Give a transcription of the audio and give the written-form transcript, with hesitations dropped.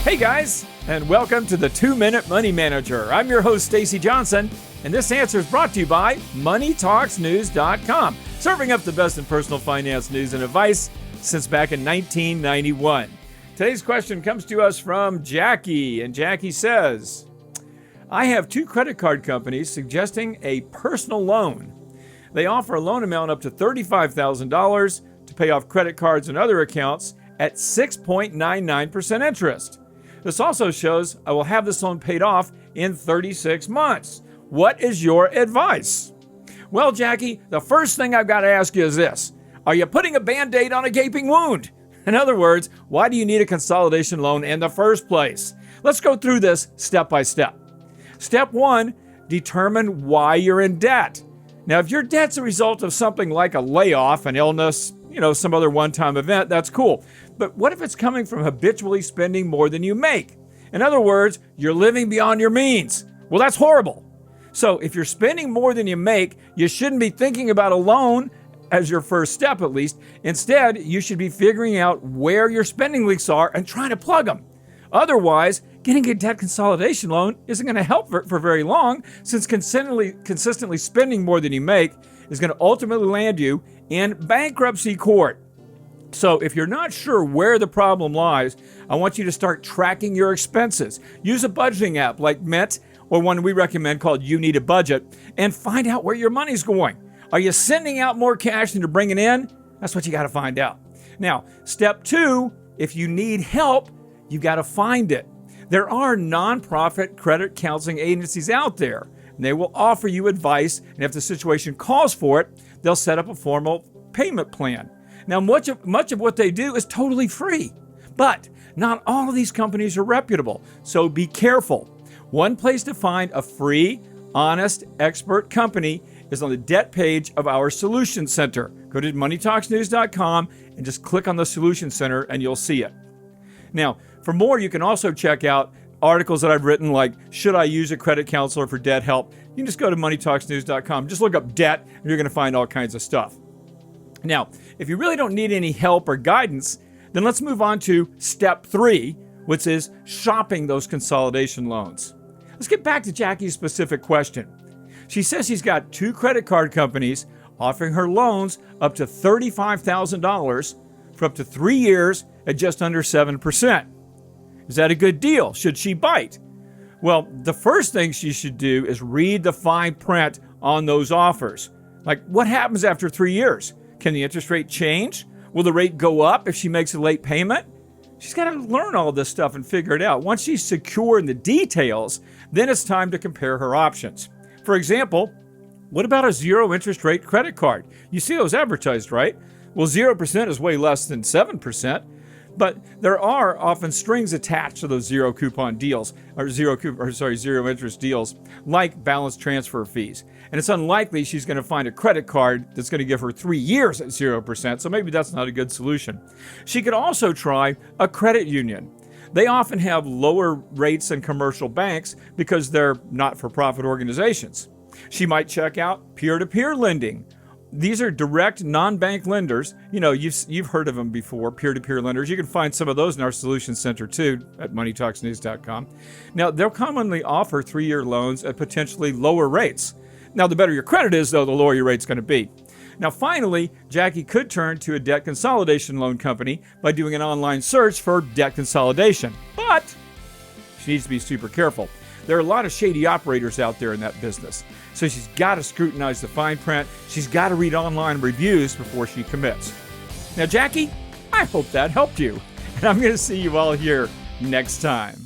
Hey guys, and welcome to the 2-Minute Money Manager. I'm your host, Stacey Johnson, and this answer is brought to you by MoneyTalksNews.com, serving up the best in personal finance news and advice since back in 1991. Today's question comes to us from Jackie, and Jackie says, I have 2 credit card companies suggesting a personal loan. They offer a loan amount up to $35,000 to pay off credit cards and other accounts at 6.99% interest. This also shows I will have this loan paid off in 36 months. What is your advice? Well, Jackie, the first thing I've got to ask you is this. Are you putting a Band-Aid on a gaping wound? In other words, why do you need a consolidation loan in the first place? Let's go through this step by step. Step 1, determine why you're in debt. Now, if your debt's a result of something like a layoff, an illness, some other one-time event, that's cool. But what if it's coming from habitually spending more than you make? In other words, you're living beyond your means. Well, that's horrible. So if you're spending more than you make, you shouldn't be thinking about a loan as your first step, at least. Instead, you should be figuring out where your spending leaks are and trying to plug them. Otherwise, getting a debt consolidation loan isn't going to help for very long, since consistently spending more than you make is going to ultimately land you in bankruptcy court. So if you're not sure where the problem lies, I want you to start tracking your expenses. Use a budgeting app like Mint, or one we recommend called You Need a Budget, and find out where your money's going. Are you sending out more cash than you're bringing in? That's what you got to find out. Now, step 2, if you need help, you got to find it. There are nonprofit credit counseling agencies out there, and they will offer you advice, and if the situation calls for it, they'll set up a formal payment plan. Now, much of what they do is totally free, but not all of these companies are reputable, so be careful. One place to find a free, honest, expert company is on the debt page of our Solution Center. Go to MoneyTalksNews.com and just click on the Solution Center and you'll see it. Now, for more, you can also check out articles that I've written like, Should I Use a Credit Counselor for Debt Help? You can just go to MoneyTalksNews.com. Just look up debt and you're going to find all kinds of stuff. Now, if you really don't need any help or guidance, then let's move on to step 3, which is shopping those consolidation loans. Let's get back to Jackie's specific question. She says she's got 2 credit card companies offering her loans up to $35,000 for up to 3 years at just under 7%. Is that a good deal? Should she bite? Well, the first thing she should do is read the fine print on those offers. Like, what happens after 3 years? Can the interest rate change? Will the rate go up if she makes a late payment? She's got to learn all this stuff and figure it out. Once she's secure in the details, then it's time to compare her options. For example, what about a 0 interest rate credit card? You see those advertised, right? Well, 0% is way less than 7%, but there are often strings attached to those zero interest deals, like balance transfer fees. And it's unlikely she's going to find a credit card that's going to give her 3 years at 0%, so maybe that's not a good solution. She could also try a credit union. They often have lower rates than commercial banks because they're not-for-profit organizations. She might check out peer-to-peer lending. These are direct non-bank lenders. You've heard of them before, peer-to-peer lenders. You can find some of those in our Solution Center too at MoneyTalksNews.com. Now, they'll commonly offer 3-year loans at potentially lower rates. Now, the better your credit is, though, the lower your rate's going to be. Now, finally, Jackie could turn to a debt consolidation loan company by doing an online search for debt consolidation. But she needs to be super careful. There are a lot of shady operators out there in that business. So she's got to scrutinize the fine print. She's got to read online reviews before she commits. Now, Jackie, I hope that helped you. And I'm going to see you all here next time.